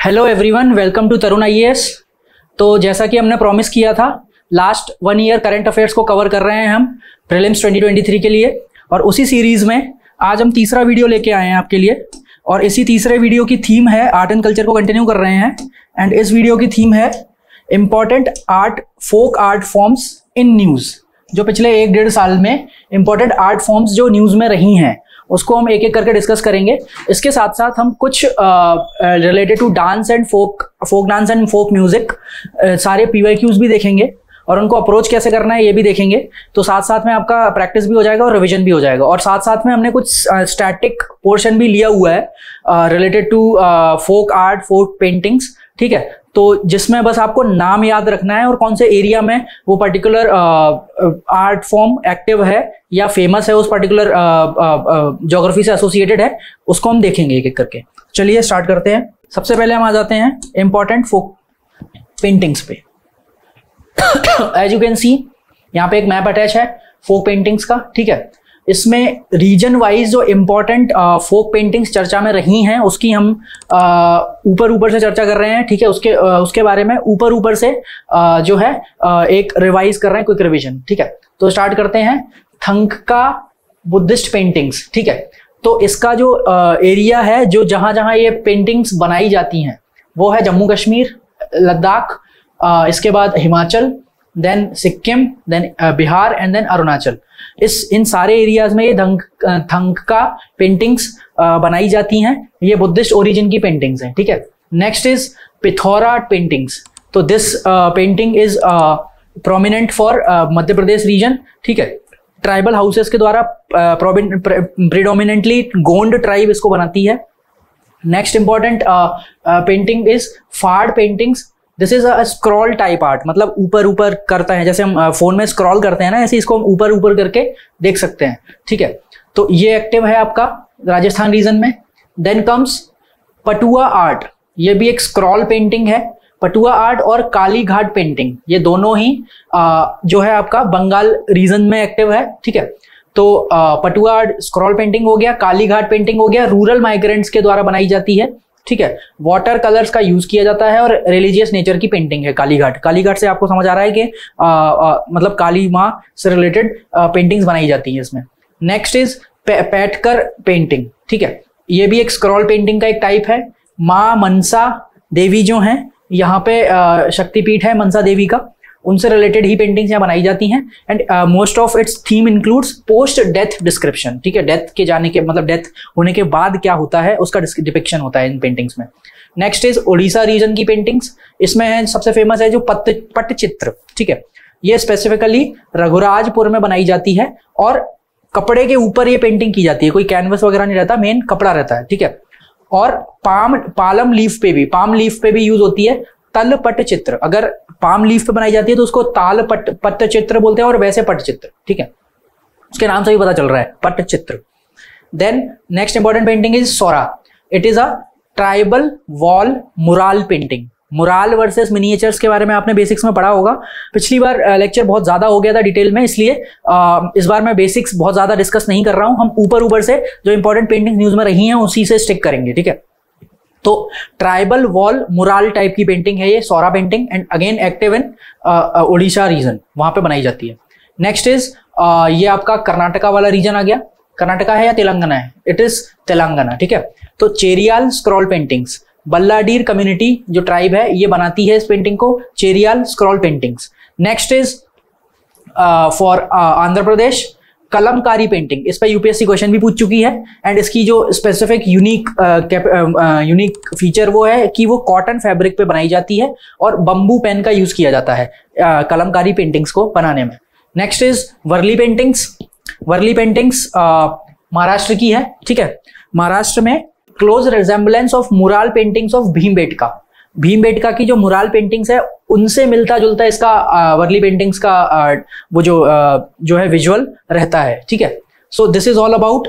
Hello everyone, welcome to Tarun IAS. तो जैसा कि हमने प्रॉमिस किया था, लास्ट 1 ईयर करंट अफेयर्स को कवर कर रहे हैं हम प्रीलिम्स 2023 के लिए। और उसी सीरीज में आज हम तीसरा वीडियो लेके आए हैं आपके लिए। और इसी तीसरे वीडियो की थीम है आर्ट एंड कल्चर को कंटिन्यू कर रहे हैं। एंड इस वीडियो की थीम है important folk art forms in news. जो पिछले 1-1.5 साल में इंपॉर्टेंट आर्ट फॉर्म्स जो न्यूज़ में रही हैं उसको हम एक एक करके डिस्कस करेंगे। इसके साथ साथ हम कुछ related to dance and folk dance and folk music सारे PYQs भी देखेंगे और उनको अप्रोच कैसे करना है ये भी देखेंगे। तो साथ साथ में आपका प्रैक्टिस भी हो जाएगा और रिवीजन भी हो जाएगा। और साथ साथ में हमने कुछ स्टैटिक पोर्शन भी लिया हुआ है related to folk art, folk paintings, ठीक है। तो जिसमें बस आपको नाम याद रखना है और कौन से एरिया में वो पर्टिकुलर आर्ट फॉर्म एक्टिव है या फेमस है, उस पर्टिकुलर ज्योग्राफी से एसोसिएटेड है, उसको हम देखेंगे एक एक करके। चलिए स्टार्ट करते हैं। सबसे पहले हम आ जाते हैं इंपॉर्टेंट फोक पेंटिंग्स पे। एज यू कैन सी यहाँ पे एक मैप अटैच है फोक पेंटिंग्स का, ठीक है। इसमें रीजन वाइज जो इंपॉर्टेंट फोक पेंटिंग्स चर्चा में रही हैं उसकी हम ऊपर से चर्चा कर रहे हैं, ठीक है। उसके बारे में ऊपर से जो है एक रिवाइज कर रहे हैं, क्विक रिवीजन, ठीक है। तो स्टार्ट करते हैं थंगका बुद्धिस्ट पेंटिंग्स, ठीक है। तो इसका जो एरिया है, जो जहां ये पेंटिंग्स बनाई जाती हैं वो है जम्मू कश्मीर, लद्दाख, इसके बाद Himachal, then Sikkim, then Bihar and then Arunachal. इन सारे एरियाज में ये थंगका पेंटिंग्स बनाई जाती हैं। ये बुद्धिस्ट ओरिजिन की पेंटिंग्स हैं, ठीक है। Next is Pithora paintings. तो this painting is prominent for Madhya Pradesh region, ठीक है। ट्राइबल हाउसेस के द्वारा प्रिडोमिनेंटली गोंड ट्राइब इसको बनाती है। नेक्स्ट इंपॉर्टेंट पेंटिंग इज फाड़ paintings. This is a scroll type art, मतलब ऊपर करता है, जैसे हम फोन में स्क्रॉल करते हैं ना, ऐसे इसको हम ऊपर करके देख सकते हैं, ठीक है। तो ये एक्टिव है आपका राजस्थान रीजन में। देन कम्स पटुआ आर्ट, ये भी एक स्क्रॉल पेंटिंग है। पटुआ आर्ट और काली घाट पेंटिंग, ये दोनों ही जो है आपका बंगाल रीजन में एक्टिव है, ठीक है। तो पटुआ आर्ट स्क्रॉल पेंटिंग हो गया, काली घाट पेंटिंग हो गया, रूरल माइग्रेंट्स के द्वारा बनाई जाती है, ठीक है। वाटर कलर्स का यूज किया जाता है और रिलीजियस नेचर की पेंटिंग है काली घाट से आपको समझ आ रहा है कि मतलब काली माँ से रिलेटेड पेंटिंग्स बनाई जाती है इसमें। नेक्स्ट इज पैटकर पेंटिंग, ठीक है। ये भी एक स्क्रॉल पेंटिंग का एक टाइप है। माँ मनसा देवी जो हैं, यहाँ पे शक्तिपीठ है मनसा देवी का, उनसे रिलेटेड ही पेंटिंग्स यहाँ बनाई जाती हैं। And most of its theme includes post death description, ठीक है। डेथ के जाने के मतलब डेथ होने के बाद क्या होता है उसका डिपिक्शन होता है इन पेंटिंग्स में। नेक्स्ट इज उड़ीसा रीजन की पेंटिंग्स। इसमें है सबसे फेमस है जो पट्टचित्र, ठीक है। ये स्पेसिफिकली रघुराजपुर में बनाई जाती है और कपड़े के ऊपर ये पेंटिंग की जाती है, कोई कैनवस वगैरह नहीं रहता, मेन कपड़ा रहता है, ठीक है। और पाम लीफ पे भी यूज होती है तल पट्टचित्र। अगर पाम लीफ पे बनाई जाती है तो उसको ताल पट्टचित्र बोलते हैं, और वैसे पट्टचित्र, ठीक है। उसके नाम से भी पता चल रहा है Pattachitra. Then next important painting is Saura. It is a tribal wall mural painting. Mural versus miniatures के बारे में आपने बेसिक्स में पढ़ा होगा। पिछली बार लेक्चर बहुत ज्यादा हो गया था डिटेल में, इसलिए इस बार मैं बेसिक्स बहुत ज्यादा डिस्कस नहीं कर रहा हूं। हम ऊपर से जो इंपॉर्टेंट पेंटिंग न्यूज में रही हैं उसी से स्टिक करेंगे, ठीक है। तो ट्राइबल वॉल मुराल टाइप की पेंटिंग है ये Saora painting, and again active in Orissa region, वहां पे बनाई जाती है। नेक्स्ट इज ये आपका कर्नाटका वाला रीजन आ गया। कर्नाटका है या तेलंगाना है? इट इज तेलंगाना, ठीक है। तो चेरियाल स्क्रॉल पेंटिंग्स, बल्लाडीर कम्युनिटी जो ट्राइब है ये बनाती है इस पेंटिंग को, Cheriyal scroll paintings. Next is for Andhra Pradesh Kalamkari painting. इस पर यूपीएससी क्वेश्चन भी पूछ चुकी है। एंड इसकी जो स्पेसिफिक यूनिक फीचर वो है कि वो कॉटन फैब्रिक पे बनाई जाती है और बंबू पेन का यूज किया जाता है कलमकारी पेंटिंग्स को बनाने में। Next is Warli paintings. Warli paintings Maharashtra की है, ठीक है। महाराष्ट्र में close resemblance of mural paintings of Bhimbetka की जो मुराल पेंटिंग्स है उनसे मिलता जुलता इसका वर्ली पेंटिंग्स का वो जो है विजुअल रहता है, ठीक है। So this is all about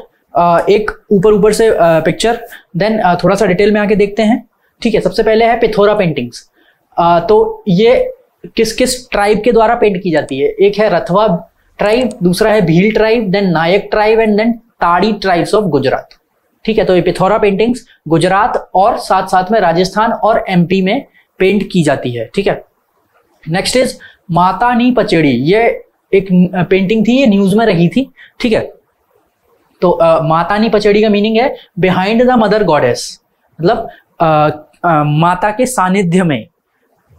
एक ऊपर से पिक्चर। देन थोड़ा सा डिटेल में आके देखते हैं, ठीक है। सबसे पहले है पिथौरा पेंटिंग्स। तो ये किस किस ट्राइब के द्वारा पेंट की जाती है? एक है रथवा ट्राइब, दूसरा है Bhil tribe, then Naik tribe and then Tadi tribes of Gujarat, ठीक है। तो ये पिथौरा पेंटिंग्स गुजरात और साथ साथ में राजस्थान और एमपी में पेंट की जाती है, ठीक है। नेक्स्ट इज माता नी पचेड़ी, ये एक पेंटिंग थी, ये न्यूज में रही थी, ठीक है। तो माता नी पचेड़ी का मीनिंग है बिहाइंड द मदर गॉडेस, मतलब माता के सानिध्य में,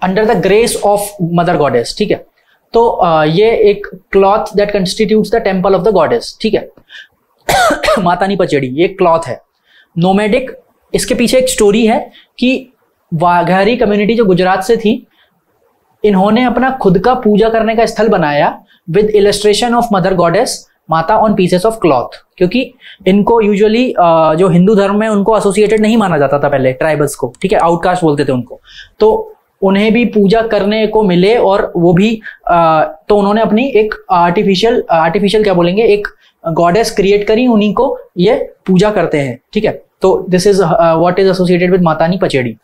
under the grace of mother goddess, ठीक है। तो ये एक cloth that constitutes the temple of the goddess, ठीक है। माता नी पचेड़ी ये क्लॉथ है। नोमैडिक, इसके पीछे एक स्टोरी है कि वाघारी कम्युनिटी जो गुजरात से थी, इन्होंने अपना खुद का पूजा करने का स्थल बनाया with illustration of mother goddess माता ऑन पीसेस ऑफ क्लॉथ, क्योंकि इनको यूजुअली जो हिंदू धर्म में उनको एसोसिएटेड नहीं माना जाता था पहले, ट्राइबल्स को, ठीक है, आउटकास्ट बोलते थे उनको। तो उन्हें भी पूजा करने को मिले और वो भी तो उन्होंने अपनी एक आर्टिफिशियल क्या बोलेंगे, एक गॉडेस क्रिएट करी, उन्हीं को ये पूजा करते हैं, ठीक है। तो this is what is associated with Mata ni Pachedi.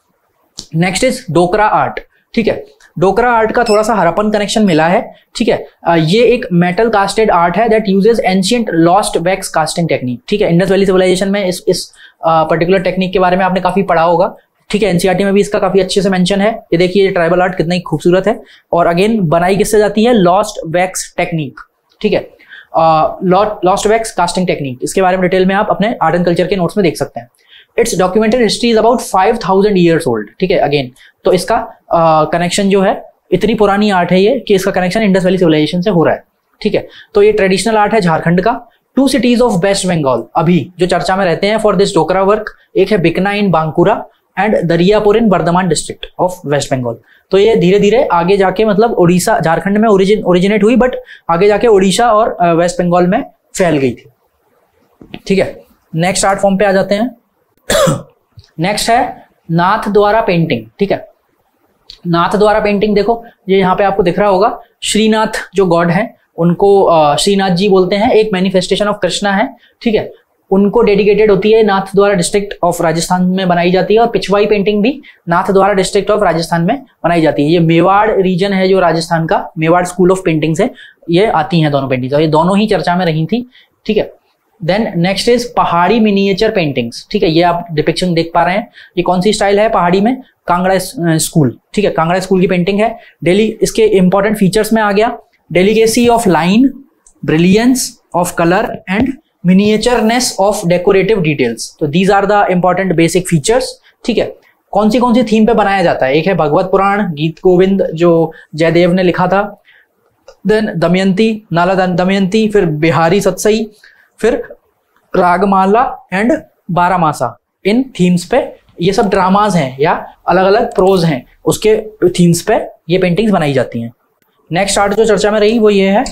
Next is Dokra art, ठीक है। डोकरा आर्ट का थोड़ा सा हरप्पन कनेक्शन मिला है, ठीक है। ये एक मेटल कास्टेड आर्ट है that uses ancient lost wax casting technique, ठीक है। इंडस वैली सिविलाइजेशन में इस पर्टिकुलर टेक्निक के बारे में आपने काफी पढ़ा होगा, ठीक है। एनसीईआरटी में भी इसका काफी अच्छे से मेंशन है। ये देखिए ये ट्राइबल आर्ट कितना ही खूबसूरत है, और अगेन बनाई किससे जाती है, लॉस्ट वैक्स टेक्निक, ठीक है। लॉस्ट वैक्स कास्टिंग टेक्निक, इसके बारे में डिटेल में आप अपने आर्ट एंड कल्चर के नोट्स में देख सकते हैं। It's documented history is about 5000 years old, ठीक है। अगेन तो इसका कनेक्शन जो है, इतनी पुरानी आर्ट है ये कि इसका कनेक्शन इंडस वैली सिविलाइजेशन से हो रहा है, ठीक है। तो ये ट्रेडिशनल आर्ट है झारखंड का। 2 सिटीज ऑफ वेस्ट बंगाल अभी जो चर्चा में रहते हैं फॉर दिस डोकरा वर्क, एक है Bikna in Bankura and Dariyapur in Bardhaman district of west Bengal. तो ये धीरे धीरे आगे जाके, मतलब उड़ीसा, झारखंड में ओरिजिनेट हुई, बट आगे जाके उड़ीसा और वेस्ट बंगाल में फैल गई थी, ठीक है। नेक्स्ट आर्ट फॉर्म पे आ जाते हैं। नेक्स्ट है नाथ द्वारा पेंटिंग, ठीक है। नाथ द्वारा पेंटिंग देखो, ये यहाँ पे आपको दिख रहा होगा, श्रीनाथ जो गॉड है उनको श्रीनाथ जी बोलते हैं, एक मैनिफेस्टेशन ऑफ कृष्णा है, ठीक है। उनको डेडिकेटेड होती है, नाथ द्वारा डिस्ट्रिक्ट ऑफ राजस्थान में बनाई जाती है, और पिछवाई पेंटिंग भी नाथ द्वारा डिस्ट्रिक्ट ऑफ राजस्थान में बनाई जाती है। ये मेवाड़ रीजन है जो राजस्थान का, मेवाड़ स्कूल ऑफ पेंटिंग से ये आती हैं दोनों पेंटिंग्स, और ये दोनों ही चर्चा में रही थी, ठीक है। देन नेक्स्ट इज पहाड़ी मिनिएचर पेंटिंग्स, ठीक है। ये आप डिपिक्शन देख पा रहे हैं, ये कौन सी स्टाइल है पहाड़ी में, कांगड़ा स्कूल, ठीक है। कांगड़ा स्कूल की पेंटिंग है। डेली, इसके इंपॉर्टेंट फीचर्स में आ गया, delicacy of line, brilliance of colour and miniatureness of decorative details. तो these are the important basic features, ठीक है। कौन सी थीम पे बनाया जाता है, एक है भगवत पुराण, गीत गोविंद जो जयदेव ने लिखा था, देन दमयंती, नाला दमयंती, फिर बिहारी सतसई, फिर Ragamala and Baramasa. In themes पे ये सब ड्रामाज हैं या अलग अलग प्रोज हैं, उसके थीम्स पे ये पेंटिंग्स बनाई जाती हैं। नेक्स्ट आर्ट जो चर्चा में रही वो ये है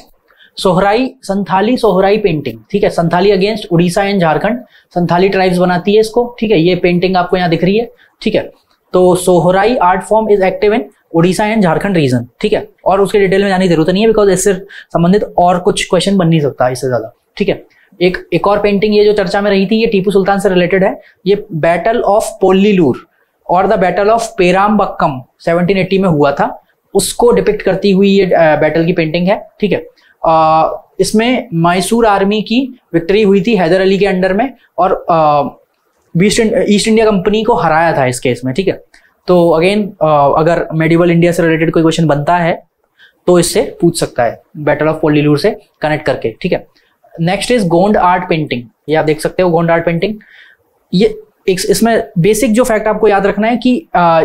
सोहराई, संथाली सोहराई पेंटिंग, ठीक है। Santhali against Orissa and Jharkhand, Santhali tribes बनाती है इसको, ठीक है। ये पेंटिंग आपको यहाँ दिख रही है, ठीक है। तो Sohrai art form is active in Orissa and Jharkhand region, ठीक है। और उसके डिटेल में जाने की जरूरत नहीं है, बिकॉज इससे संबंधित और कुछ क्वेश्चन बन नहीं सकता इससे ज्यादा, ठीक है। एक और पेंटिंग ये जो चर्चा में रही थी, ये टीपू सुल्तान से रिलेटेड है। ये बैटल ऑफ पोल्लीलूर और द बैटल ऑफ पेराम्बक्कम 1780 में हुआ था, उसको डिपिक्ट करती हुई ये बैटल की पेंटिंग है, ठीक है। इसमें मैसूर आर्मी की विक्ट्री हुई थी हैदर अली के अंडर में, और ईस्ट इंडिया कंपनी को हराया था इस केस में, ठीक है। तो अगेन अगर मेडिवल इंडिया से रिलेटेड कोई क्वेश्चन बनता है तो इससे पूछ सकता है, बैटल ऑफ पोल्लीलूर से कनेक्ट करके, ठीक है। Next is Gond art painting, ये आप देख सकते हो गोंड आर्ट पेंटिंग। ये इसमें बेसिक जो फैक्ट आपको याद रखना है कि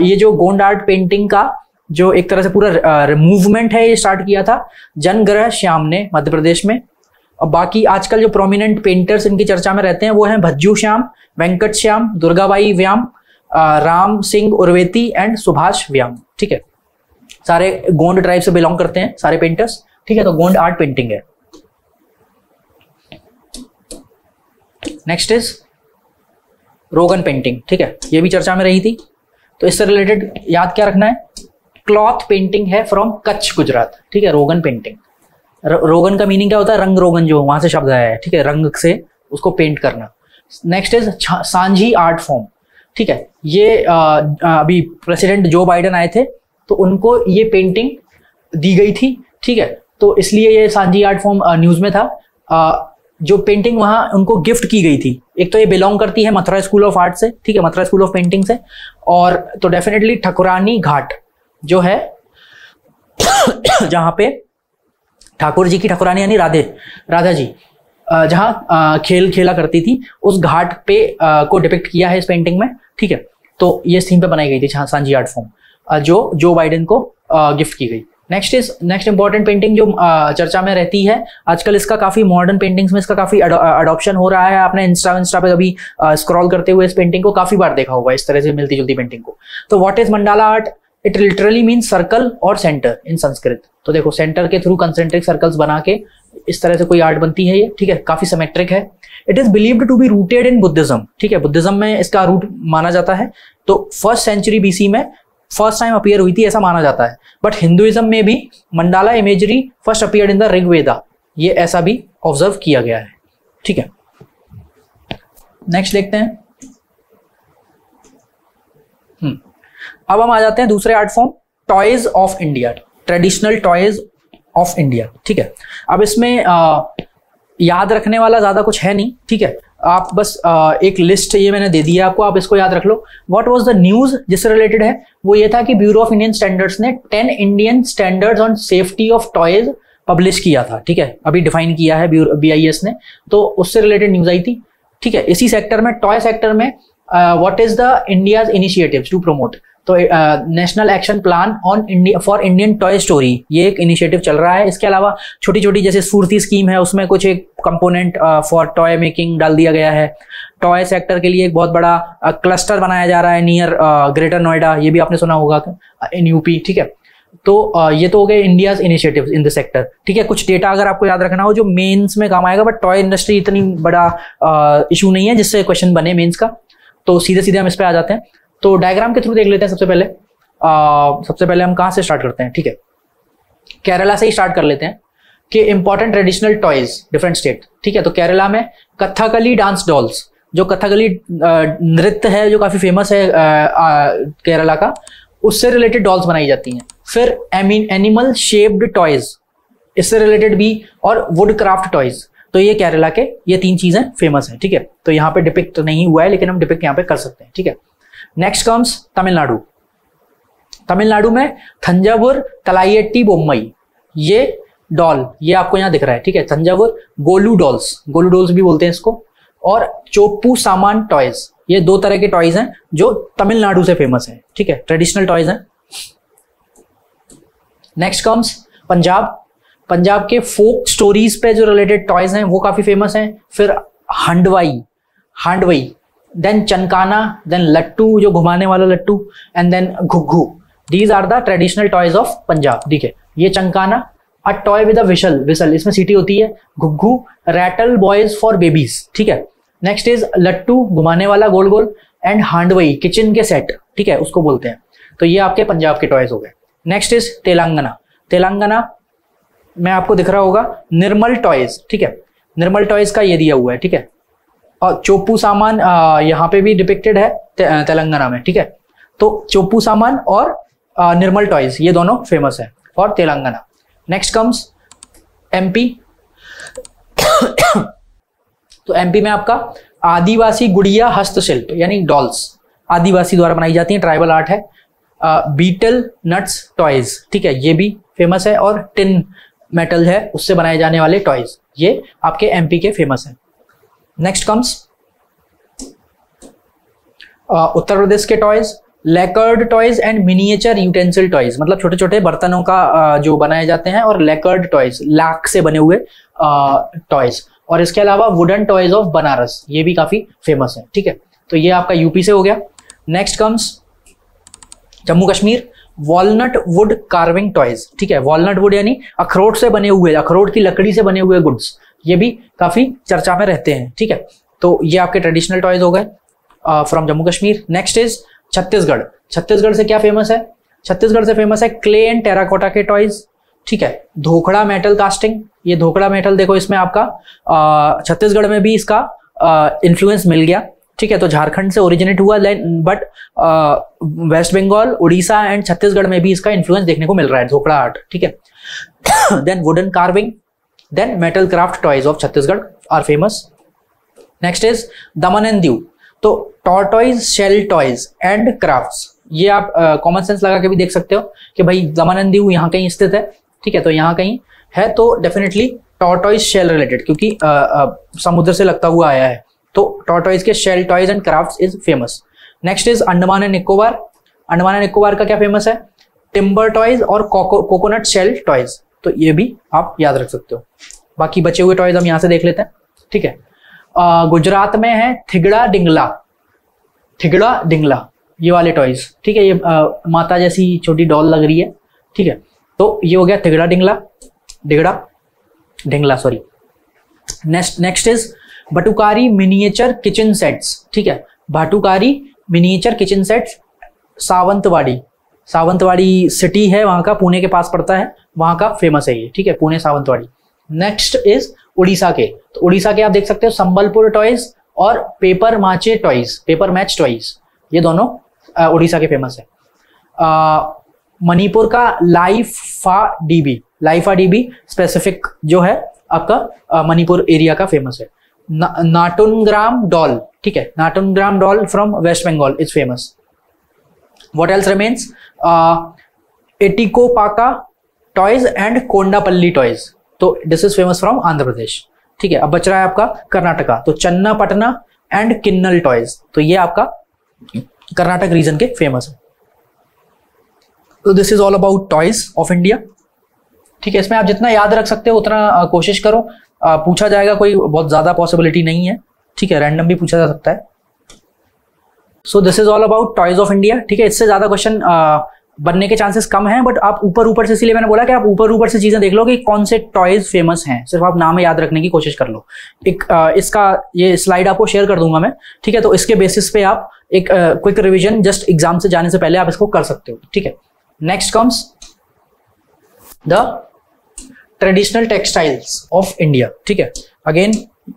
ये जो गोंड आर्ट पेंटिंग का जो एक तरह से पूरा मूवमेंट है, ये स्टार्ट किया था जनग्रह श्याम ने मध्य प्रदेश में। और बाकी आजकल जो प्रोमिनेंट पेंटर्स इनकी चर्चा में रहते हैं वो हैं भज्जू श्याम, वेंकट श्याम, दुर्गाबाई व्याम, राम सिंह उर्वेती एंड सुभाष व्याम, ठीक है। सारे गोंड ट्राइब से बिलोंग करते हैं सारे पेंटर्स, ठीक है। तो गोंड आर्ट पेंटिंग है। नेक्स्ट इज रोगन पेंटिंग, ठीक है। ये भी चर्चा में रही थी, तो इससे रिलेटेड याद क्या रखना है, क्लॉथ पेंटिंग है फ्रॉम कच्छ गुजरात, ठीक है। रोगन पेंटिंग, रोगन का मीनिंग क्या होता है, रंग रोगन, जो वहां से शब्द आया है, ठीक है, रंग से उसको पेंट करना। नेक्स्ट इज सांझी आर्ट फॉर्म, ठीक है। ये अभी प्रेसिडेंट जो बाइडेन आए थे तो उनको ये पेंटिंग दी गई थी, ठीक है। तो इसलिए ये सांझी आर्ट फॉर्म न्यूज में था। जो पेंटिंग वहां उनको गिफ्ट की गई थी, एक तो ये बिलोंग करती है मथुरा स्कूल ऑफ आर्ट से, ठीक है, मथुरा स्कूल ऑफ पेंटिंग से, और तो डेफिनेटली ठकुरानी घाट जो है जहां पे ठाकुर जी की, ठकुरानी यानी राधा जी जहां खेल खेला करती थी, उस घाट पे को डिपिक्ट किया है इस पेंटिंग में, ठीक है। तो ये थीम पे बनाई गई थी सांची आर्ट फॉर्म जो जो बाइडेन को गिफ्ट की गई। नेक्स्ट इंपॉर्टेंट पेंटिंग जो चर्चा में रहती है आजकल, इसका काफी मॉडर्न पेंटिंग्स में इसका काफी अडॉप्शन हो रहा है। आपने इंस्टा पे कभी स्क्रॉल करते हुए इस पेंटिंग को काफी बार देखा होगा, इस तरह से मिलती जुलती पेंटिंग को। तो what is mandala art? It literally means circle और सेंटर इन संस्कृत। तो देखो सेंटर के थ्रू कंसेंट्रिक सर्कल्स बना के इस तरह से कोई आर्ट बनती है ये, ठीक है, काफी सिमेट्रिक है। It is believed to be rooted in Buddhism, ठीक है, बुद्धिज्म में इसका रूट माना जाता है। तो 1st सेंचुरी BC में फर्स्ट टाइम अपीयर हुई थी ऐसा माना जाता है। बट हिंदुइज्म में भी mandala imagery first appeared in the Rigveda, ये ऐसा भी ऑब्जर्व किया गया है, ठीक है। नेक्स्ट देखते हैं। अब हम आ जाते हैं दूसरे art form, toys of India, traditional toys of India, ठीक है। अब इसमें याद रखने वाला ज्यादा कुछ है नहीं, ठीक है, आप बस एक लिस्ट ये मैंने दे दी है आपको, आप इसको याद रख लो। व्हाट वाज द न्यूज जिससे रिलेटेड है, वो ये था कि ब्यूरो ऑफ इंडियन स्टैंडर्ड्स ने 10 Indian standards on safety of toys publish किया था, ठीक है, अभी डिफाइन किया है BIS ने, तो उससे रिलेटेड न्यूज आई थी, ठीक है। इसी सेक्टर में, टॉय सेक्टर में, what is the India's initiatives to promote, तो national action plan on India for Indian toy story, ये एक इनिशिएटिव चल रहा है। इसके अलावा छोटी छोटी जैसे स्फूर्ति स्कीम है, उसमें कुछ एक कंपोनेंट फॉर टॉय मेकिंग डाल दिया गया है। टॉय सेक्टर के लिए एक बहुत बड़ा क्लस्टर बनाया जा रहा है नियर ग्रेटर नोएडा, ये भी आपने सुना होगा इन UP, ठीक है। तो ये तो हो गए India's initiatives in the sector, ठीक है। कुछ डेटा अगर आपको याद रखना हो जो मेंस में काम आएगा, बट टॉय इंडस्ट्री इतनी बड़ा इशू नहीं है जिससे क्वेश्चन बने मेंस का, तो सीधे सीधे हम इस पे आ जाते हैं। तो डायग्राम के थ्रू देख लेते हैं। सबसे पहले हम कहां से स्टार्ट करते हैं, ठीक है, केरला से ही स्टार्ट कर लेते हैं कि important traditional toys different state, ठीक है। तो केरला में कथकली डांस डॉल्स, जो कथकली नृत्य है जो काफी फेमस है केरला का, उससे रिलेटेड डॉल्स बनाई जाती हैं। फिर एनिमल शेप्ड टॉयज, इससे रिलेटेड भी, और वुड क्राफ्ट टॉयज। तो ये केरला के ये 3 चीजें फेमस हैं, ठीक है। तो यहाँ पे डिपिक्ट नहीं हुआ है लेकिन हम डिपिक्ट यहाँ पे कर सकते हैं, ठीक है। Next comes Tamil Nadu. तमिलनाडु में थंजावुर कलायट्टी बोम्मई, ये डॉल ये आपको यहाँ दिख रहा है, ठीक है, तंजावुर गोलू डॉल्स भी बोलते हैं इसको, और चोप्पू सामान टॉयज, ये 2 तरह के टॉयज हैं जो तमिलनाडु से फेमस है, ठीक है, ट्रेडिशनल टॉयज हैं। नेक्स्ट कम्स पंजाब के फोक स्टोरीज पे जो रिलेटेड टॉयज हैं वो काफी फेमस हैं। फिर हांडवई, देन चनकाना, देन लट्टू जो घुमाने वाला लट्टू, and then ghuggu. These are the traditional toys of Punjab, ठीक है। ये chankana, a toy with a whistle, इसमें सीटी होती है। Ghuggu, rattle boys for babies, ठीक है। नेक्स्ट इज लट्टू, घुमाने वाला गोल गोल, एंड हांडवई, किचन के सेट, ठीक है, उसको बोलते हैं। तो ये आपके पंजाब के टॉयज हो गए। नेक्स्ट इज तेलंगाना में आपको दिख रहा होगा निर्मल टॉयज, ठीक है, निर्मल टॉयज का ये दिया हुआ है, ठीक है। और चोप्पू सामान यहाँ पे भी डिपिक्टेड है तेलंगाना में, ठीक है। तो चोप्पू सामान और निर्मल टॉयज ये दोनों फेमस है for Telangana. Next comes MP। तो MP में आपका आदिवासी गुड़िया हस्तशिल्प यानी डॉल्स, आदिवासी द्वारा बनाई जाती है, ट्राइबल आर्ट है। बीटल नट्स टॉयज, ठीक है, ये भी फेमस है। और टिन मेटल है उससे बनाए जाने वाले टॉयज, ये आपके MP के फेमस है। नेक्स्ट कम्स उत्तर प्रदेश के toys, lacquered toys and miniature utensil toys, मतलब छोटे छोटे बर्तनों का जो बनाए जाते हैं, और लेकर्ड टॉयज लाख से बने हुए टॉयज। और इसके अलावा वुडन टॉयज ऑफ बनारस, ये भी काफी फेमस है, ठीक है। तो ये आपका UP से हो गया। Next comes Jammu Kashmir, walnut wood carving toys, ठीक है, वॉलनट वुड यानी अखरोट से बने हुए, अखरोट की लकड़ी से बने हुए गुड्स, ये भी काफी चर्चा में रहते हैं, ठीक है। तो ये आपके ट्रेडिशनल टॉयज हो गए from Jammu Kashmir. Next is Chhattisgarh से क्या फेमस है? छत्तीसगढ़ से फेमस है क्ले एंड टेराकोटा के टॉयज, ठीक है। धोखड़ा मेटल कास्टिंग, ये धोखड़ा मेटल देखो इसमें आपका छत्तीसगढ़ में भी इसका इन्फ्लुएंस मिल गया, ठीक है। तो झारखंड से ओरिजिनेट हुआ, बट वेस्ट बंगाल, उड़ीसा एंड छत्तीसगढ़ में भी इसका इन्फ्लुएंस देखने को मिल रहा है, धोखड़ा आर्ट, ठीक है। Then wooden carving, then metal craft toys of Chhattisgarh are famous. Next is Daman and Diu, तो tortoise shell toys and crafts, ये आप कॉमन सेंस लगा के भी देख सकते हो कि भाई दमन एंड दीव यहाँ कहीं स्थित है, ठीक है, तो यहाँ कहीं है, तो डेफिनेटली टॉर्टॉइज शेल रिलेटेड, क्योंकि समुद्र से लगता हुआ आया है, तो टॉर्टॉइज के shell toys and crafts is famous. Next is Andaman and Nicobar, Andaman and Nicobar का क्या फेमस है, टिम्बर टॉयज और कोकोनट शेल टॉयज, तो ये भी आप याद रख सकते हो। बाकी बचे हुए टॉयज हम यहाँ से देख लेते हैं, ठीक है। गुजरात में है थिगड़ा डिंगला, थिगड़ा डिंगला ये वाले टॉयज, ठीक है, ये माता जैसी छोटी डॉल लग रही है, ठीक है, तो ये हो गया थिगड़ा डिंगला, डिगड़ा डिंगला sorry. Next is Batukari miniature kitchen sets, ठीक है, Bhatukari miniature kitchen sets Sawantwadi, Sawantwadi city है वहां का, पुणे के पास पड़ता है, वहां का फेमस है ये, ठीक है, पुणे सावंतवाड़ी। नेक्स्ट इज उड़ीसा के, तो उड़ीसा के आप देख सकते हो संबलपुर टॉयज और papier mache toys, papier mache toys, ये दोनों उड़ीसा के फेमस है। मणिपुर का लाइफा डीबी, लाइफा डीबी स्पेसिफिक जो है आपका मणिपुर एरिया का फेमस है। नाटुनग्राम डॉल, ठीक है, Natungram doll from west Bengal is famous. What else remains, Etikoppaka toys and Kondapalli toys, तो this is famous from Andhra Pradesh, ठीक है। अब बच रहा है आपका कर्नाटका, तो चन्नापटना एंड किन्नल टॉयज, तो ये आपका कर्नाटक रीजन के फेमस है। तो this is all about toys of India, ठीक है। इसमें आप जितना याद रख सकते हो उतना कोशिश करो, पूछा जाएगा, कोई बहुत ज्यादा पॉसिबिलिटी नहीं है, ठीक है, रैंडम भी पूछा जा सकता है। So this is all about toys of India, ठीक है। इससे ज्यादा क्वेश्चन बनने के चांसेस कम हैं, बट आप ऊपर से, इसीलिए मैंने बोला कि आप ऊपर से चीजें देख लो कि कौन से टॉयज फेमस हैं, सिर्फ आप नाम याद रखने की कोशिश कर लो। एक इसका ये स्लाइड आपको शेयर कर दूंगा मैं, ठीक है, तो इसके बेसिस पे आप एक क्विक रिवीजन जस्ट एग्जाम से जाने से पहले आप इसको कर सकते हो, ठीक है। Next comes the traditional textiles of India, ठीक है। अगेन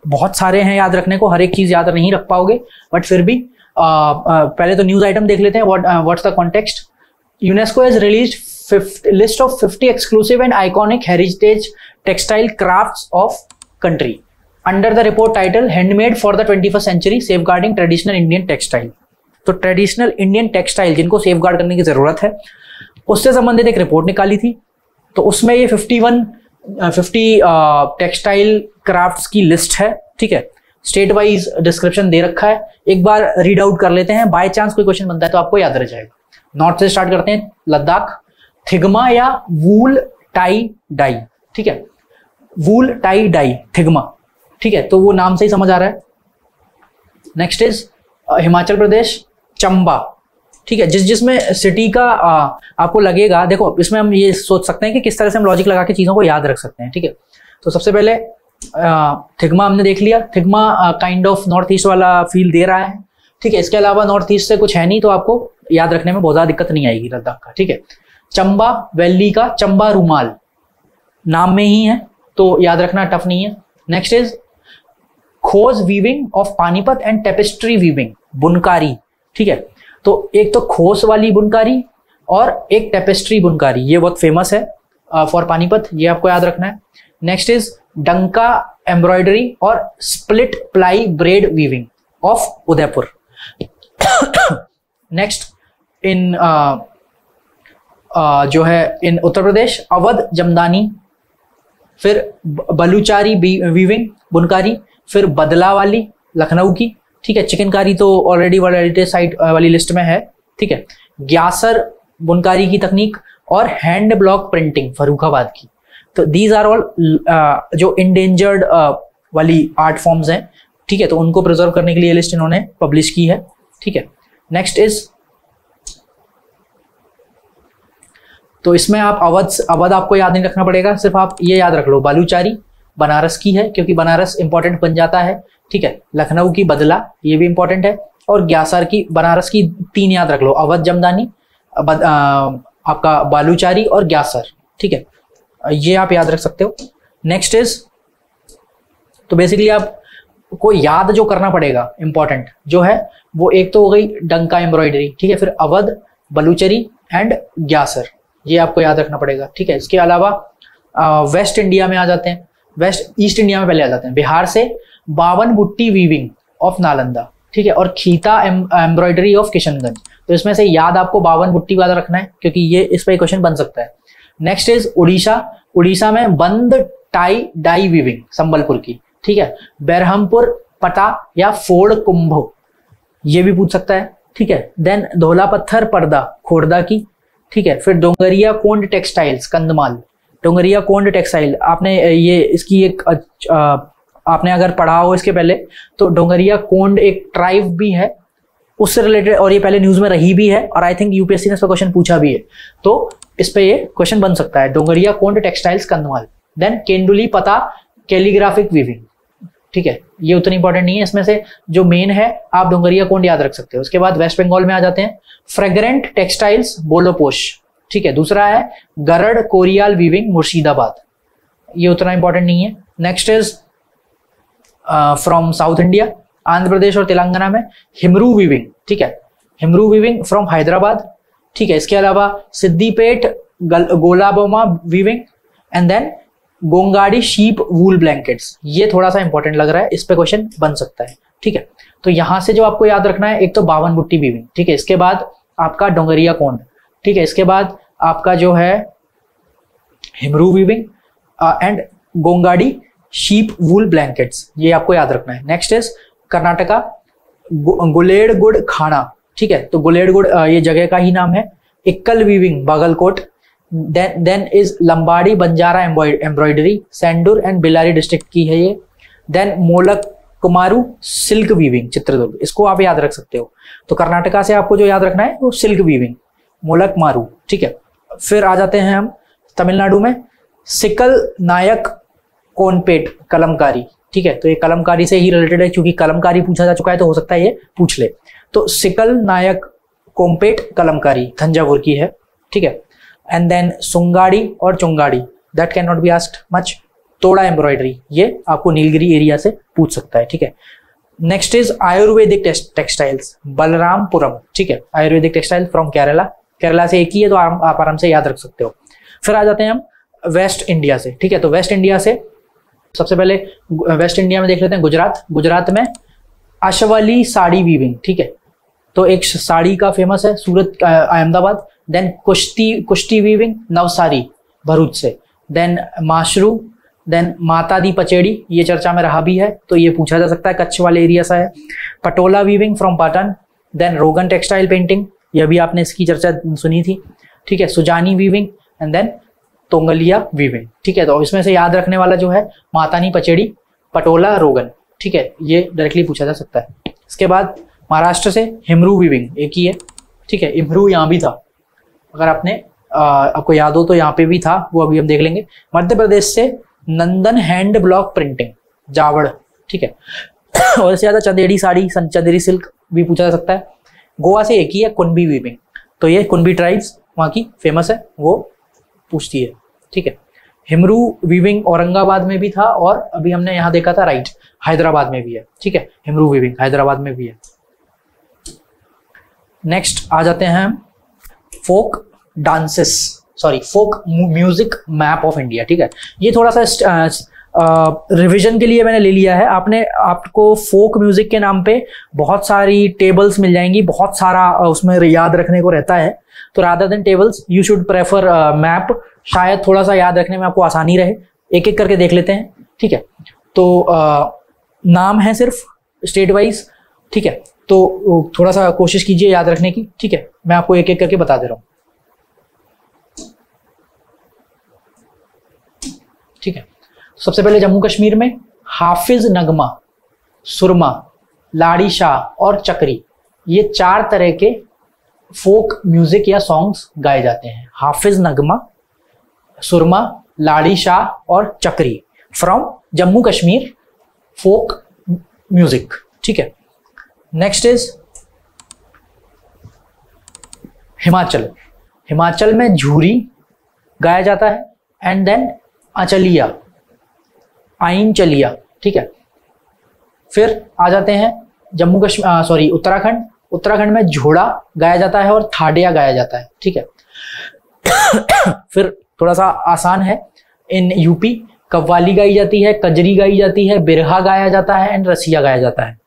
बहुत सारे हैं याद रखने को, हर एक चीज याद नहीं रख पाओगे, बट फिर भी पहले तो न्यूज आइटम देख लेते हैं। What's the context. UNESCO has released list of 50 exclusive and iconic heritage textile crafts of country under the report title handmade for the 21st century safeguarding traditional Indian textile. तो traditional Indian textile जिनको safeguard करने की जरूरत है, उससे संबंधित एक report निकाली थी, तो उसमें ये 50 टेक्सटाइल क्राफ्ट्स की लिस्ट है, ठीक है। स्टेट वाइज डिस्क्रिप्शन दे रखा है, एक बार रीड आउट कर लेते हैं, बाय चांस कोई क्वेश्चन बनता है तो आपको याद रह जाएगा। नॉर्थ से स्टार्ट करते हैं, लद्दाख, थिग्मा या वूल टाई डाई, ठीक है, वूल टाई डाई थिग्मा, ठीक है, तो वो नाम से ही समझ आ रहा है। नेक्स्ट इज हिमाचल प्रदेश, चंबा, ठीक है, जिसमें सिटी का आपको लगेगा, देखो इसमें हम ये सोच सकते हैं कि किस तरह से हम लॉजिक लगा के चीजों को याद रख सकते हैं, ठीक है। तो सबसे पहले थिग्मा हमने देख लिया, thigma kind of north east वाला फील दे रहा है, ठीक है। इसके अलावा नॉर्थ ईस्ट से कुछ है नहीं, तो आपको याद रखने में बहुत ज्यादा दिक्कत नहीं आएगी लद्दाख का, ठीक है। चंबा वैली का चंबा रुमाल नाम में ही है, तो याद रखना टफ नहीं है। नेक्स्ट इज खोज weaving of Panipat and tapestry weaving, बुनकारी, ठीक है। तो एक तो खोस वाली बुनकारी और एक टेपेस्ट्री बुनकारी, ये बहुत फेमस है फॉर पानीपत, ये आपको याद रखना है। नेक्स्ट इज डंका एम्ब्रॉयडरी और split ply bread weaving of Udaipur. Next in जो है इन उत्तर प्रदेश, अवध जमदानी, फिर बलूचारी वीविंग बुनकारी, फिर बदला वाली लखनऊ की, ठीक है। चिकनकारी तो ऑलरेडी वर्ल्ड हेरिटेज साइट वाली लिस्ट में है, ठीक है। ग्यासर बुनकारी की तकनीक और हैंड ब्लॉक प्रिंटिंग फर्रुखाबाद की। तो दीज आर ऑल जो इंडेंजर्ड वाली आर्ट फॉर्म्स हैं, ठीक है, तो उनको प्रिजर्व करने के लिए लिस्ट इन्होंने पब्लिश की है, ठीक है। नेक्स्ट इज, तो इसमें आप अवध आपको याद नहीं रखना पड़ेगा, सिर्फ आप ये याद रख लो बालूचारी बनारस की है, क्योंकि बनारस इंपॉर्टेंट बन जाता है, ठीक है। लखनऊ की बदला, ये भी इंपॉर्टेंट है, और ग्यासर की बनारस की 3 याद रख लो, अवध जमदानी, आपका बालूचारी और ग्यासर, ठीक है, ये आप याद रख सकते हो। नेक्स्ट इज, तो बेसिकली आपको याद जो करना पड़ेगा इंपॉर्टेंट जो है वो एक तो हो गई डंका एम्ब्रॉयडरी, ठीक है, फिर अवध, बलूचरी एंड ग्यासर, ये आपको याद रखना पड़ेगा, ठीक है। इसके अलावा वेस्ट इंडिया में आ जाते हैं। वेस्ट ईस्ट इंडिया में पहले आ जाते हैं। बिहार से बावन बुट्टी वीविंग ऑफ नालंदा, ठीक है, और खीता एम्ब्रॉयडरी ऑफ किशनगंज। तो इसमें से याद आपको बावन बुट्टी वाला रखना है क्योंकि ये इस पर क्वेश्चन बन सकता है। नेक्स्ट इज उड़ीसा, उड़ीसा में बंद टाई डाई वीविंग संबलपुर की, ठीक है। बेरहमपुर पटा या फोड़ कुंभो, ये भी पूछ सकता है, ठीक है। देन धोला पत्थर पर्दा खोड़दा की, ठीक है। फिर डोंगरिया कोंड टेक्सटाइल्स कंधमाल, डोंगरिया कोंड टेक्सटाइल आपने ये इसकी एक आपने अगर पढ़ा हो इसके पहले तो डोंगरिया कोंड एक ट्राइब भी है उससे रिलेटेड, और ये पहले न्यूज में रही भी है और आई थिंक यूपीएससी ने इस पर क्वेश्चन पूछा भी है, तो इस पे ये क्वेश्चन बन सकता है। डोंगरिया कोंड टेक्सटाइल्स कंधमाल। देन केंदुली पता कैलीग्राफिक वीविंग, ठीक है, ये उतनी इंपॉर्टेंट नहीं है, इसमें से जो मेन है आप डोंगरिया कोंड याद रख सकते हो। उसके बाद वेस्ट बंगाल में आ जाते हैं फ्रेग्रेंट टेक्सटाइल्स बोलोपोश, ठीक है। दूसरा है गरड़ कोरियाल वीविंग मुर्शिदाबाद, ये उतना इंपॉर्टेंट नहीं है। Next is from south India, Andhra Pradesh और तेलंगाना में हिमरू वीविंग, ठीक है, हिमरू वीविंग फ्रॉम हैदराबाद, ठीक है। इसके अलावा Siddipet Gollabhama weaving and then Gongadi sheep wool blankets, ये थोड़ा सा इंपॉर्टेंट लग रहा है, इस पे क्वेश्चन बन सकता है, ठीक है। तो यहां से जो आपको याद रखना है, एक तो बावन बुट्टी वीविंग, ठीक है, इसके बाद आपका डोंगरिया कोंड, ठीक है, इसके बाद आपका जो है Himroo weaving and Gongadi sheep wool blankets, ये आपको याद रखना है। नेक्स्ट इज कर्नाटका गुलेड़गुड़ खाना, ठीक है, तो गुलेड़गुड़ ये जगह का ही नाम है। Ilkal weaving Bagalkot, then is Lambadi Banjara embroidery Sandur and Bellary district की है ये। Then Molakalmuru silk weaving Chitradurga, इसको आप याद रख सकते हो। तो कर्नाटका से आपको जो याद रखना है वो सिल्क वीविंग मोलक मारू, ठीक है। फिर आ जाते हैं हम तमिलनाडु में सिकल नायक कोनपेट कलमकारी, ठीक है, तो ये कलमकारी से ही रिलेटेड है क्योंकि कलमकारी पूछा जा चुका है तो हो सकता है ये पूछ ले। तो सिकल नायक कोम्पेट कलमकारी तंजावुर की है, ठीक है। एंड देन सुंगाड़ी और Chungadi, that can not be asked much. Toda embroidery, ये आपको नीलगिरी एरिया से पूछ सकता है, ठीक है। नेक्स्ट इज आयुर्वेदिक टेक्सटाइल्स बलरामपुरम, ठीक है, आयुर्वेदिक टेक्सटाइल फ्रॉम केरला, केरला से एक ही है तो आप आराम से याद रख सकते हो। फिर आ जाते हैं हम वेस्ट इंडिया से, ठीक है, तो वेस्ट इंडिया से सबसे पहले वेस्ट इंडिया में देख लेते हैं गुजरात, गुजरात में अशवली साड़ी वीविंग, ठीक है, तो एक साड़ी का फेमस है सूरत अहमदाबाद। देन कुश्ती वीविंग नवसारी भरूच से। देन माशरू, देन माता दी पचेड़ी, ये चर्चा में रहा भी है तो ये पूछा जा सकता है, कच्छ वाले एरिया सा है। Patola weaving from Patan. Then Rogan textile painting, यह भी आपने इसकी चर्चा सुनी थी, ठीक है। Sujani weaving and then Tangaliya weaving, ठीक है। तो इसमें से याद रखने वाला जो है मातानी पचेड़ी, पटोला, रोगन, ठीक है, ये डायरेक्टली पूछा जा सकता है। इसके बाद महाराष्ट्र से हिमरू वीविंग एक ही है, ठीक है, हिमरू यहाँ भी था, अगर आपको याद हो तो यहाँ पे भी था, वो अभी हम देख लेंगे। मध्य प्रदेश से नंदन हैंड ब्लॉक प्रिंटिंग जावड़, ठीक है, और इससे ज्यादा चंदेरी साड़ी चंदेरी सिल्क भी पूछा जा सकता है। गोवा से एक ही है कुनबी वीविंग, तो ये कुनबी ट्राइब्स वहाँ की फेमस है, वो पूछती है, ठीक है। हिमरू वीविंग औरंगाबाद में भी था और अभी हमने यहाँ देखा था राइट हैदराबाद में भी है, ठीक है, हिमरू वीविंग हैदराबाद में भी है। नेक्स्ट आ जाते हैं folk dances, sorry folk music map of India, ठीक है। ये थोड़ा सा रिवीजन के लिए मैंने ले लिया है। आपको फोक म्यूजिक के नाम पे बहुत सारी टेबल्स मिल जाएंगी, बहुत सारा उसमें याद रखने को रहता है, तो rather than tables you should prefer map, शायद थोड़ा सा याद रखने में आपको आसानी रहे। एक एक करके देख लेते हैं, ठीक है। तो नाम है सिर्फ स्टेट वाइज, ठीक है, तो थोड़ा सा कोशिश कीजिए याद रखने की, ठीक है। मैं आपको एक एक करके बता दे रहा हूं, ठीक है। सबसे पहले जम्मू कश्मीर में हाफिज नगमा, सुरमा, लाड़ी शाह और चक्री, ये 4 तरह के फोक म्यूजिक या सॉन्ग्स गाए जाते हैं। हाफिज नगमा, सुरमा, लाड़ी शाह और Chakri from Jammu Kashmir folk music, ठीक है। नेक्स्ट इज हिमाचल, हिमाचल में झूरी गाया जाता है एंड देन अचलिया, आइन चलिया, ठीक है। फिर आ जाते हैं जम्मू कश्मीर उत्तराखंड, उत्तराखंड में झोड़ा गाया जाता है और थाडिया गाया जाता है, ठीक है। फिर थोड़ा सा आसान है, इन यूपी कव्वाली गाई जाती है, कजरी गाई जाती है, बिरहा गाया जाता है एंड रसिया गाया जाता है।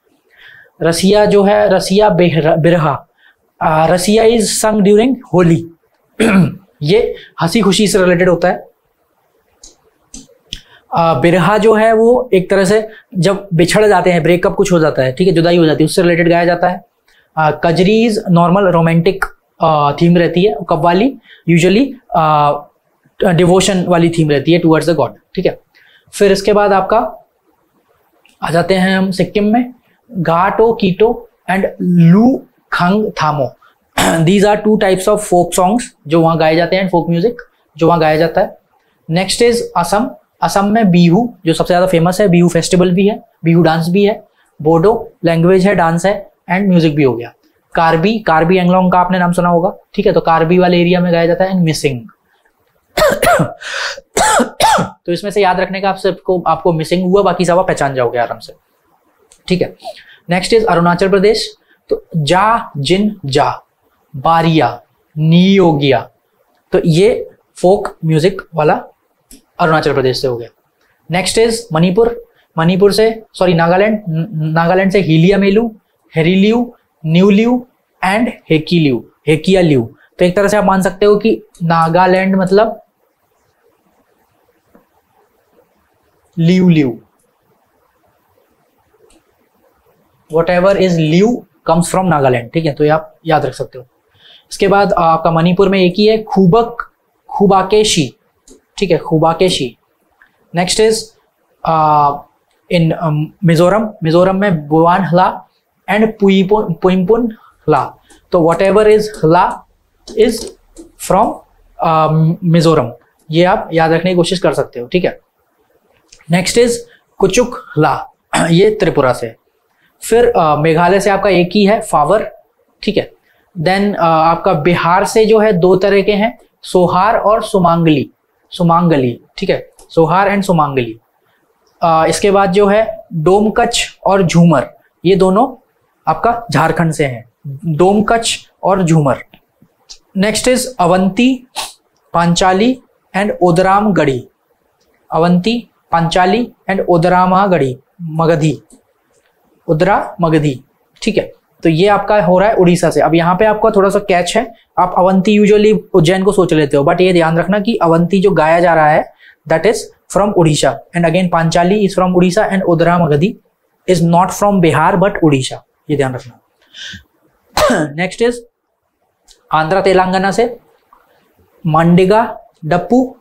रसिया जो है, Rasiya Birha, Rasiya is sung during Holi. ये हंसी खुशी से रिलेटेड होता है। बिरहा जो है वो एक तरह से जब बिछड़ जाते हैं, ब्रेकअप कुछ हो जाता है, ठीक है, जुदाई हो जाती है, उससे रिलेटेड गाया जाता है। Kajri is normal romantic theme रहती है। कव्वाली यूजुअली डिवोशन वाली थीम रहती है टुवर्ड्स द गॉड, ठीक है। फिर इसके बाद आपका आ जाते हैं हम सिक्किम में, घाटो कीटो एंड लू खंग थामो। These are two types of folk songs जो वहाँ गाए जाते हैं, फोक म्यूजिक जो वहाँ गाया जाता है। Next is Assam. असम में बिहू जो सबसे ज़्यादा फेमस है, बिहू फेस्टिवल भी है, बिहू डांस भी है, बोडो लैंग्वेज है, डांस है एंड म्यूजिक भी हो गया। कार्बी, कार्बी एंगलोंग का आपने नाम सुना होगा, ठीक है, तो कार्बी वाले एरिया में गाया जाता है। And missing. तो इसमें से याद रखने का आपको मिसिंग हुआ, बाकी सब आप पहचान जाओगे आराम से, ठीक है। Next is Arunachal Pradesh. तो जा जिन जा, बारिया, नियोगिया, तो ये फोक म्यूजिक वाला अरुणाचल प्रदेश से हो गया। Next is Manipur. मणिपुर से नागालैंड। नागालैंड से हीलिया मेलू, हेरिलियू, न्यूलियू एंड हेकीलियू, हेकियालियू। तो एक तरह से आप मान सकते हो कि नागालैंड मतलब Liu Liu, what ever is Liu comes from Nagaland, ठीक है, तो ये आप याद रख सकते हो। इसके बाद आपका मणिपुर में एक ही है, खूबक, खुबाकेशी, ठीक है, Khubakeshei. Next is in Mizoram. Mizoram में बुआन हला एंड पुइमपुन हला। तो whatever is hla is from Mizoram, ये आप याद रखने की कोशिश कर सकते हो, ठीक है। नेक्स्ट इज कुचुक हला, ये त्रिपुरा से। फिर मेघालय से आपका एक ही है, फावर, ठीक है। देन आपका बिहार से जो है दो तरह के हैं, सोहार और सुमांगली, सुमांगली, ठीक है, सोहार एंड सुमांगली। इसके बाद जो है डोमकच और झूमर, ये दोनों आपका झारखंड से हैं, डोमकच और Jhumar. Next is Avanti, Panchali and Odramagadhi. Avanti, Panchali and Odramagadhi, Magadhi, Udra Magadhi, ठीक है। तो ये आपका हो रहा है उड़ीसा से। अब यहाँ पे आपका थोड़ा सा कैच है, आप अवंती यूजुअली उज्जैन को सोच लेते हो, बट ये ध्यान रखना कि अवंती जो गाया जा रहा है that is from Orissa, and again Panchali is from Orissa and Udra Magadhi is not from Bihar but Orissa, ये ध्यान रखना। नेक्स्ट इज आंध्रा तेलंगाना से मंडिगा, डप्पू,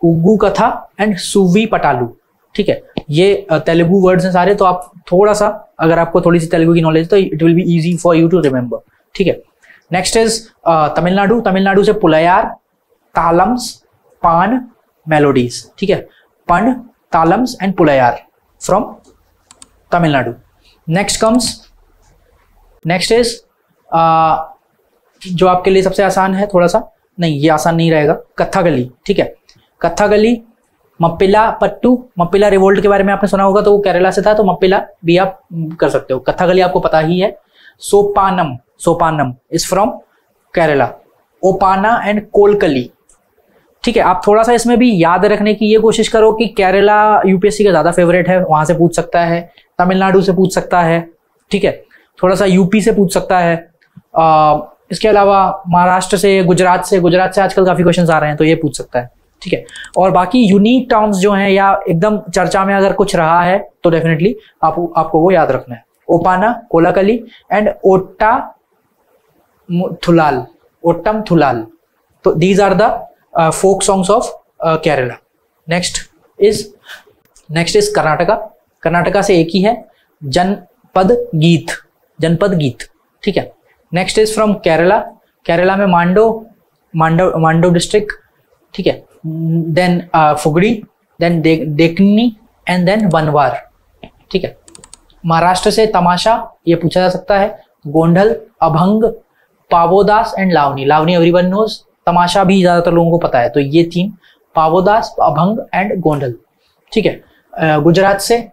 उग्गू कथा एंड सुवी पटालू, ठीक है। ये तेलुगु वर्ड्स हैं सारे, तो आप थोड़ा सा अगर आपको थोड़ी सी तेलुगु की नॉलेज तो it will be easy for you to remember, ठीक है। Next is Tamil Nadu. तमिलनाडु से पुलयार, तालम्स, पान, मेलोडीज, ठीक है, pann, talams and Pulaiyar from Tamil Nadu. Next is जो आपके लिए सबसे आसान है, थोड़ा सा नहीं, ये आसान नहीं रहेगा, कथकली, ठीक है। कथकली, मप्पिला पट्टू, मप्पिला रिवोल्ट के बारे में आपने सुना होगा, तो वो केरला से था, तो मप्पिला भी आप कर सकते हो। कथकली आपको पता ही है। Sopanam, Sopanam is from Kerala. ओपाना and Kolkali, ठीक है। आप थोड़ा सा इसमें भी याद रखने की ये कोशिश करो कि केरला यूपीएससी का ज्यादा फेवरेट है, वहां से पूछ सकता है, तमिलनाडु से पूछ सकता है, ठीक है, थोड़ा सा यूपी से पूछ सकता है। इसके अलावा महाराष्ट्र से, गुजरात से आजकल काफी क्वेश्चंस आ रहे हैं, तो ये पूछ सकता है, ठीक है। और बाकी यूनिक टर्म्स जो हैं या एकदम चर्चा में अगर कुछ रहा है तो डेफिनेटली आपको वो याद रखना है। ओपाना, कोलाकली एंड ओट्टा थुलाल, ओट्टम थुलाल, तो these are the folk songs of Kerala. Next is Karnataka. Karnataka से एक ही है, जनपद गीत, ठीक है। Next is from Kerala. Kerala में मांडो डिस्ट्रिक्ट, ठीक है। Then Fugdi, then Dekhni and then Banwar, ठीक है। महाराष्ट्र से तमाशा, ये पूछा जा सकता है, Gondhal, Abhang, Povada and Lavani. Lavani everyone knows, Tamasha भी ज्यादातर लोगों को पता है, तो ये तीन, पावोदास, अभंग एंड गोंडल, ठीक है। गुजरात से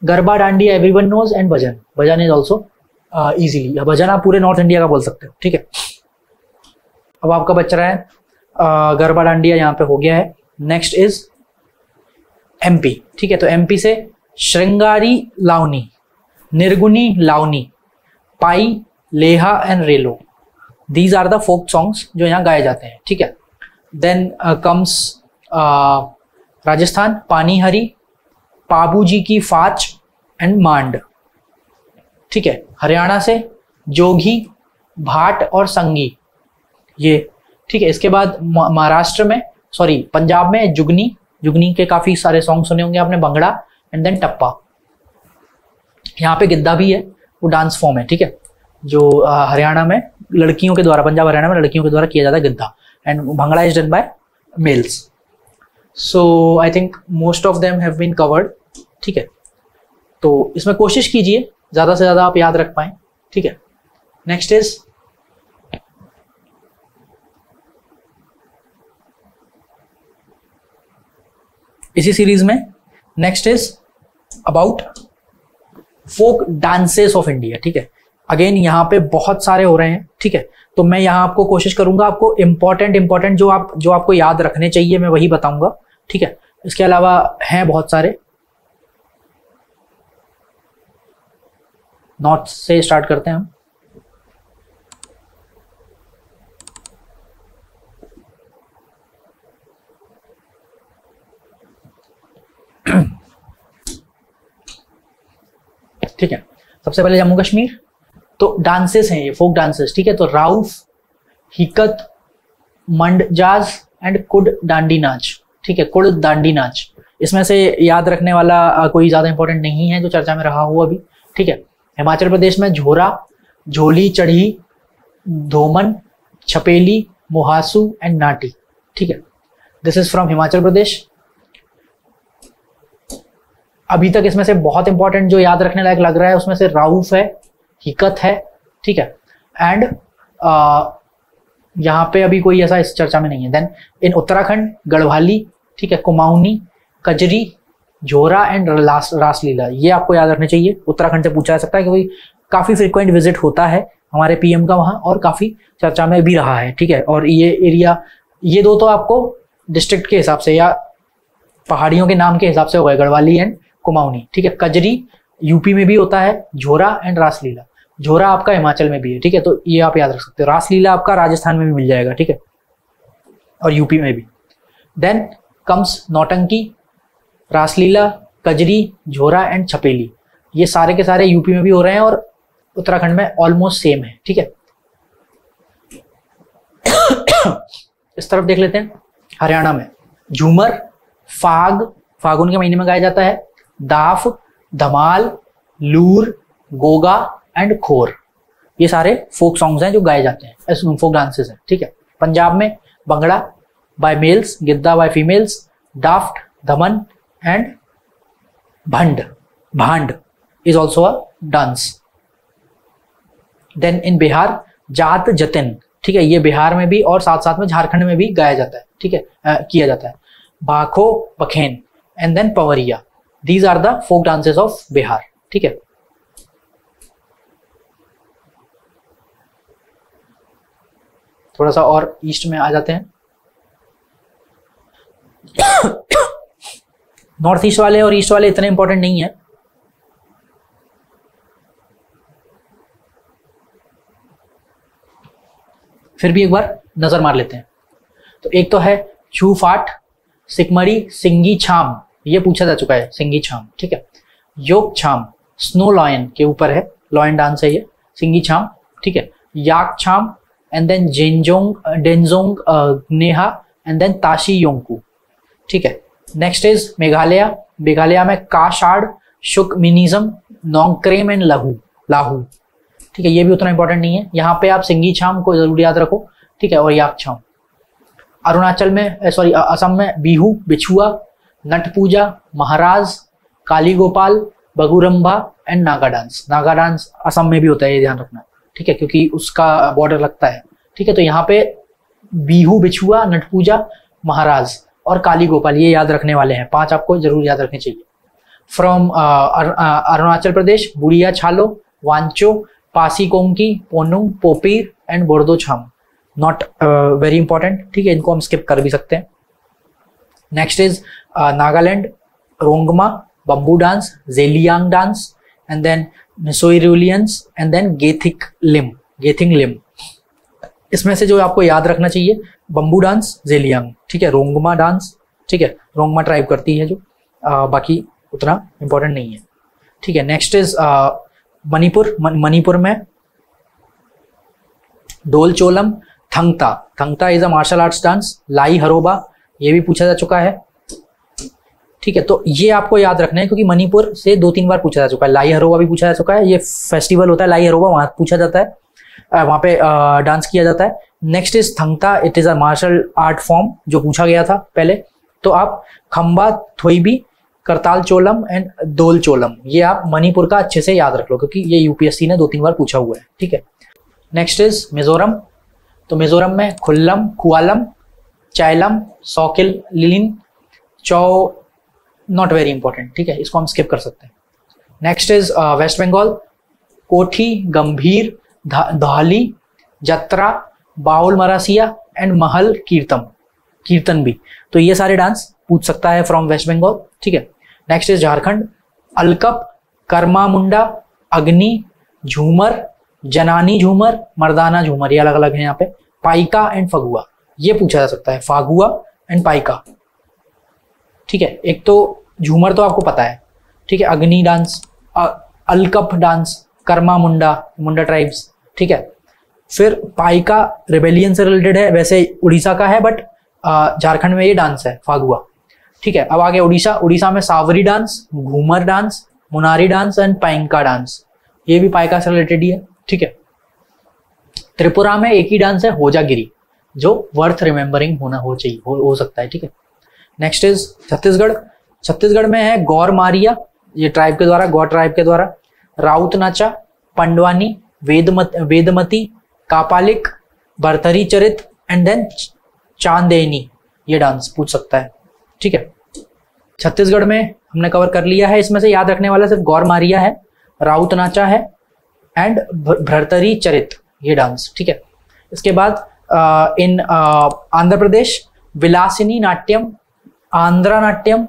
Garba, Dandiya everyone knows and bhajan. Bhajan is also easily, bhajan आप पूरे नॉर्थ इंडिया का बोल सकते हो, ठीक है। अब आपका बच रहा है गरबा, डांडिया यहाँ पे हो गया है। नेक्स्ट इज एमपी, ठीक है। तो एमपी से Shringari Lavani, Nirguni Lavani, Pai, Leha and Relo, these are the folk songs जो यहाँ गाए जाते हैं, ठीक है। देन कम्स राजस्थान, पानी हरी, पाबूजी की फाच एंड मांड, ठीक है। हरियाणा से जोगी, भाट और संगी, ये, ठीक है। इसके बाद महाराष्ट्र में, सॉरी पंजाब में जुगनी, जुगनी के काफी सारे सॉन्ग सुने होंगे आपने, भंगड़ा एंड देन टप्पा। यहाँ पे गिद्दा भी है, वो डांस फॉर्म है, ठीक है, जो हरियाणा में लड़कियों के द्वारा, पंजाब हरियाणा में लड़कियों के द्वारा किया जाता है Giddha, and Bhangra is done by males. So I think most of them have been covered, ठीक है। तो इसमें कोशिश कीजिए ज्यादा से ज्यादा आप याद रख पाए, ठीक है। नेक्स्ट इज इसी सीरीज में next is about folk dances of India, ठीक है। अगेन यहाँ पे बहुत सारे हो रहे हैं, ठीक है। तो मैं यहाँ आपको कोशिश करूंगा, आपको इंपॉर्टेंट जो आपको याद रखने चाहिए मैं वही बताऊंगा, ठीक है। इसके अलावा हैं बहुत सारे। नॉर्थ से स्टार्ट करते हैं हम। ठीक है, सबसे पहले जम्मू कश्मीर। तो डांसेस हैं ये, फोक डांसेस, ठीक है। तो राउफ, हिकत, मंडजाज एंड कुड डांडी नाच, ठीक है, कुड डांडी नाच। इसमें से याद रखने वाला कोई ज्यादा इंपॉर्टेंट नहीं है जो चर्चा में रहा हो अभी, ठीक है। हिमाचल प्रदेश में झोरा, झोली चढ़ी, धोमन, छपेली, मुहासू एंड नाटी, ठीक है। This is from Himachal Pradesh. अभी तक इसमें से बहुत इंपॉर्टेंट जो याद रखने लायक लग रहा है उसमें से राउफ है, हिकत है, ठीक है, एंड यहाँ पे अभी कोई ऐसा इस चर्चा में नहीं है। देन इन उत्तराखंड गढ़वाली, ठीक है, कुमाऊनी, कजरी, झोरा एंड रासलीला, ये आपको याद रखने चाहिए। उत्तराखंड से पूछा जा सकता है क्योंकि काफी फ्रिक्वेंट विजिट होता है हमारे पीएम का वहाँ, और काफी चर्चा में भी रहा है, ठीक है। और ये एरिया, ये दो तो आपको डिस्ट्रिक्ट के हिसाब से या पहाड़ियों के नाम के हिसाब से हो गए, गढ़वाली एंड कुमाऊनी, ठीक है। कजरी यूपी में भी होता है, झोरा एंड रासलीला, झोरा आपका हिमाचल में भी है, ठीक है। तो ये आप याद रख सकते हो। रासलीला आपका राजस्थान में भी मिल जाएगा, ठीक है, और यूपी में भी। देन कम्स नौटंकी, रासलीला, कजरी, झोरा एंड छपेली, ये सारे के सारे यूपी में भी हो रहे हैं और उत्तराखंड में ऑलमोस्ट सेम है, ठीक है। इस तरफ देख लेते हैं। हरियाणा में झूमर, फाग, फागुन के महीने में गाया जाता है, दाफ, धमाल, लूर, गोगा एंड खोर, ये सारे फोक सॉन्ग्स हैं जो गाए जाते हैं, फोक डांसेस हैं, ठीक है। पंजाब में Bhangra by males, Giddha by females, Dhaft, Dhaman and Bhand, Bhand is also a dance. Then in Bihar Jat Jatin, ठीक है, ये बिहार में भी और साथ साथ में झारखंड में भी गाया जाता है, ठीक है, किया जाता है। Bakho, Bakhain and then Pawariya, these are the folk dances of Bihar, ठीक है। थोड़ा सा और ईस्ट में आ जाते हैं। नॉर्थ ईस्ट वाले और ईस्ट वाले इतने इंपॉर्टेंट नहीं है। फिर भी एक बार नजर मार लेते हैं। तो एक तो है छू फाट, सिकमरी, सिंगी छाम, ये पूछा जा चुका है, सिंगी छाम, ठीक है। योग छाम, स्नो लॉयन के ऊपर है, लॉयन डांस है ये, सिंगी छाम, ठीक है। Yak Chham and then Denzong Nenha and then Tashi Yangku, ठीक है। नेक्स्ट इज मेघालय, मेघालय में काशाड़, शुक मिनिज्म, नोंगक्रेम एंड लाहू, ठीक है, ये भी उतना इंपॉर्टेंट नहीं है। यहाँ पे आप सिंगी छाम को जरूर याद रखो, ठीक है, और याक छाम। अरुणाचल में, सॉरी असम में बिहू, बिछुआ, नट पूजा, महाराज, Kali Gopal, Bagurumba and Naga dance. Naga dance Assam में भी होता है, ये ध्यान रखना, ठीक है, क्योंकि उसका बॉर्डर लगता है, ठीक है। तो यहाँ पे बिहू, बिछुआ, नट पूजा, महाराज और काली गोपाल, ये याद रखने वाले हैं, 5 आपको जरूर याद रखने चाहिए। From Arunachal Pradesh Buiya Chalo, Wancho, Pasi Kongki, Ponung, Popir and Bardo Chham, not very important, ठीक है, इनको हम स्किप कर भी सकते हैं। Next is Nagaland, Rongma, bamboo dance, Zeliang dance, and then मिसोइरुलियंस, एंड देन गेथिंग लिम। इसमें से जो आपको याद रखना चाहिए, बम्बू डांस, जेलियांग, ठीक है, रोंगमा डांस, ठीक है, रोंगमा ट्राइब करती है जो, बाकी उतना इंपॉर्टेंट नहीं है, ठीक है। Next is Manipur. मणिपुर में Dhol Cholom, Thangta. Thangta is a martial arts dance. Lai Haraoba, ये भी पूछा जा चुका है, ठीक है। तो ये आपको याद रखना है क्योंकि मणिपुर से 2-3 बार पूछा जा चुका है। लाई हरोबा भी पूछा जा चुका है, ये फेस्टिवल होता है लाई हरोबा, वहां पूछा जाता है, वहां पे डांस किया जाता है। Next is Thangta, it is a martial art form जो पूछा गया था पहले। तो आप खंबा थोइबी, करताल चोलम एंड दोल चोलम, ये आप मणिपुर का अच्छे से याद रख लो क्योंकि ये यूपीएससी ने 2-3 बार पूछा हुआ है, ठीक है। Next is Mizoram. तो मिजोरम में Khullam, Khuallam, Chailam, Saukil, Lilin, Chau, not very important, ठीक है, इसको हम स्किप कर सकते हैं। Next is West Bengal. कोठी, गंभीर, धाली, जत्रा, बाउल मरासिया एंड महल कीर्तन भी। तो ये सारे डांस पूछ सकता है फ्रॉम वेस्ट बंगाल, ठीक है। Next is Jharkhand. अलकप, कर्मा मुंडा, अग्नि, झूमर, जनानी झूमर, मर्दाना झूमर, ये अलग अलग है यहाँ पे। पाइका एंड फगुआ, ये पूछा जा सकता है, फागुआ एंड पाइका, ठीक है। एक तो झूमर तो आपको पता है, ठीक है, अग्नि डांस, अलकप डांस, कर्मा मुंडा ट्राइब्स, ठीक है। फिर पाइका रेबेलियन से रिलेटेड है, वैसे उड़ीसा का है बट झारखंड में ये डांस है, फागुआ, ठीक है। अब आगे उड़ीसा में Savari dance, Ghoomar dance, Munari dance and Painka dance, ये भी पाइका से रिलेटेड ही है, ठीक है। त्रिपुरा में एक ही डांस है, होजागिरी, जो वर्थ रिमेंबरिंग हो चाहिए, हो सकता है, ठीक है। नेक्स्ट इज छत्तीसगढ़ में है गौर मारिया, ये ट्राइब के द्वारा, गौर ट्राइब के द्वारा। राउत नाचा, पंडवानी, वेदमती, कापालिक, भरथरी चरित एंड देन चांदेनी, ये डांस पूछ सकता है, ठीक है। छत्तीसगढ़ में हमने कवर कर लिया है, इसमें से याद रखने वाला सिर्फ गौर मारिया है, राउत नाचा है एंड भरथरी चरित, ये डांस, ठीक है। इसके बाद इन आंध्र प्रदेश विलासिनी नाट्यम, आंध्रा नाट्यम,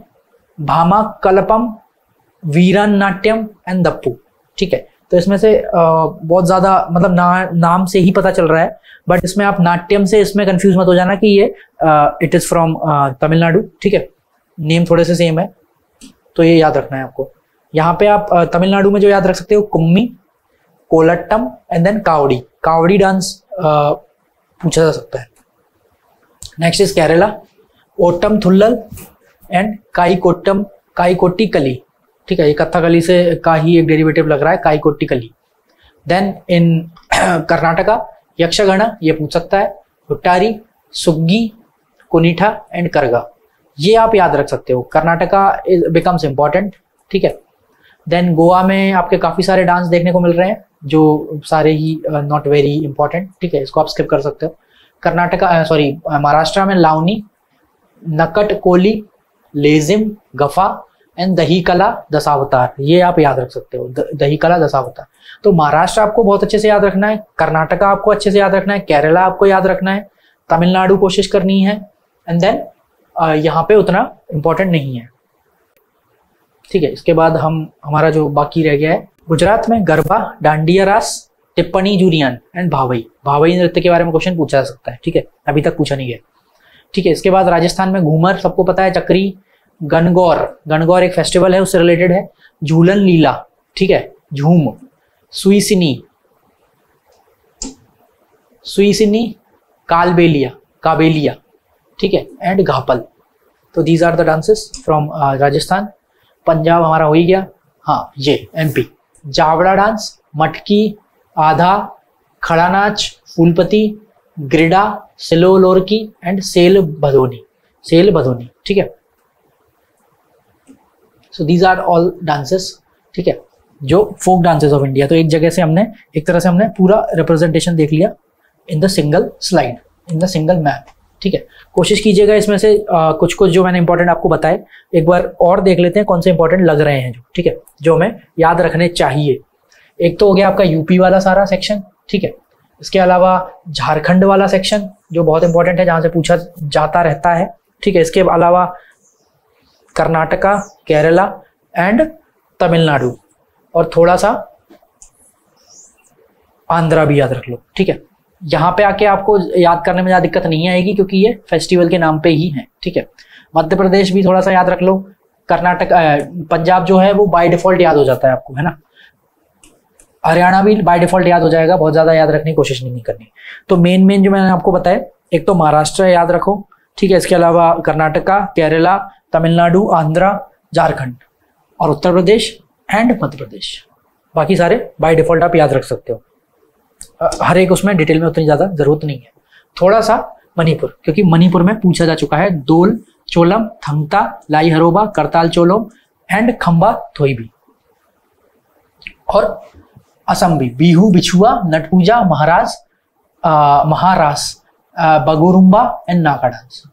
भामा कलपम, वीरन नाट्यम एंड दप्पू, ठीक है। तो इसमें से बहुत ज्यादा मतलब नाम से ही पता चल रहा है, बट इसमें आप नाट्यम से इसमें कंफ्यूज मत हो जाना कि ये इट इज फ्रॉम तमिलनाडु, ठीक है। नेम थोड़े से सेम है, तो ये याद रखना है आपको। यहाँ पे आप तमिलनाडु में जो याद रख सकते हो, Kummi, Kolattam and then Kavadi dance पूछा जा सकता है। Next is Kerala. Ottam Thullal and Kaikotti Kali, ठीक है, ये कथकली से का ही एक डेरिवेटिव लग रहा है, काईकोट्टी कली। देन इन कर्नाटका यक्षगण, ये पूछ सकता है, हुट्टारी, सुग्गी, कुनीठा एंड करगा, ये आप याद रख सकते हो। कर्नाटका बिकम्स इंपॉर्टेंट, ठीक है। देन गोवा में आपके काफी सारे डांस देखने को मिल रहे हैं जो सारे ही नॉट वेरी इंपॉर्टेंट, ठीक है, इसको आप स्किप कर सकते हो। महाराष्ट्र में लावनी, नकट कोली, लेजिम, गफा एंड दही कला दशावतार, ये आप याद रख सकते हो, दही कला दशावतार। तो महाराष्ट्र आपको बहुत अच्छे से याद रखना है, कर्नाटका आपको अच्छे से याद रखना है, केरला आपको याद रखना है, तमिलनाडु कोशिश करनी है, एंड देन यहाँ पे उतना इंपॉर्टेंट नहीं है, ठीक है। इसके बाद हमारा जो बाकी रह गया है, गुजरात में गरबा, डांडिया रास, टिप्पणी जुरियन एंड भावई नृत्य के बारे में क्वेश्चन पूछा जा सकता है, ठीक है, अभी तक पूछा नहीं गया, ठीक है। इसके बाद राजस्थान में घूमर, सबको पता है, चक्री, गणगौर एक फेस्टिवल है, उससे रिलेटेड है, झूलन लीला, ठीक है, झूम, सुईसिनी, काबेलिया, ठीक है, एंड घापल। तो these are the dances from Rajasthan. Punjab हमारा हो ही गया, हाँ, ये एमपी, जावड़ा डांस, मटकी, आधा, खड़ा नाच, फूलपति, ग्रिडा, सिलो लोरकी एंड सेल भदोनी, ठीक है। So these are all dances, ठीक है, जो फोक डांसेस ऑफ इंडिया। तो एक तरह से हमने पूरा रिप्रेजेंटेशन देख लिया in the single slide, in the single map, ठीक है। कोशिश कीजिएगा इसमें से कुछ जो मैंने इंपॉर्टेंट आपको बताए एक बार और देख लेते हैं, कौन से इंपॉर्टेंट लग रहे हैं जो, ठीक है, जो हमें याद रखने चाहिए। एक तो हो गया आपका यूपी वाला सारा सेक्शन, ठीक है। इसके अलावा झारखंड वाला सेक्शन जो बहुत इंपॉर्टेंट है, जहां से पूछा जाता रहता है, ठीक है। इसके अलावा कर्नाटका, केरला एंड तमिलनाडु, और थोड़ा सा आंध्रा भी याद रख लो, ठीक है। यहाँ पे आके आपको याद करने में ज़्यादा दिक्कत नहीं आएगी क्योंकि ये फेस्टिवल के नाम पे ही है, ठीक है। मध्य प्रदेश भी थोड़ा सा याद रख लो, कर्नाटक, पंजाब जो है वो बाय डिफॉल्ट याद हो जाता है आपको, है ना। हरियाणा भी बाय डिफॉल्ट याद हो जाएगा, बहुत ज़्यादा याद रखने की कोशिश नहीं करनी। तो मेन जो मैंने आपको बताया, एक तो महाराष्ट्र याद रखो, ठीक है। इसके अलावा कर्नाटका, केरला, तमिलनाडु, आंध्रा, झारखंड और उत्तर प्रदेश एंड मध्य प्रदेश। बाकी सारे बाय डिफॉल्ट आप याद रख सकते हो, हर एक उसमें डिटेल में उतनी ज़्यादा जरूरत नहीं है। थोड़ा सा मणिपुर, क्योंकि मणिपुर में पूछा जा चुका है, दोल चोलम, थंगता, लाई हरोबा, करताल चोलम एंड खंबा थोईबी। और असम भी, बिहू, बिछुआ, नट पूजा, महारास, बगोरुम्बा एंड नागा डांस।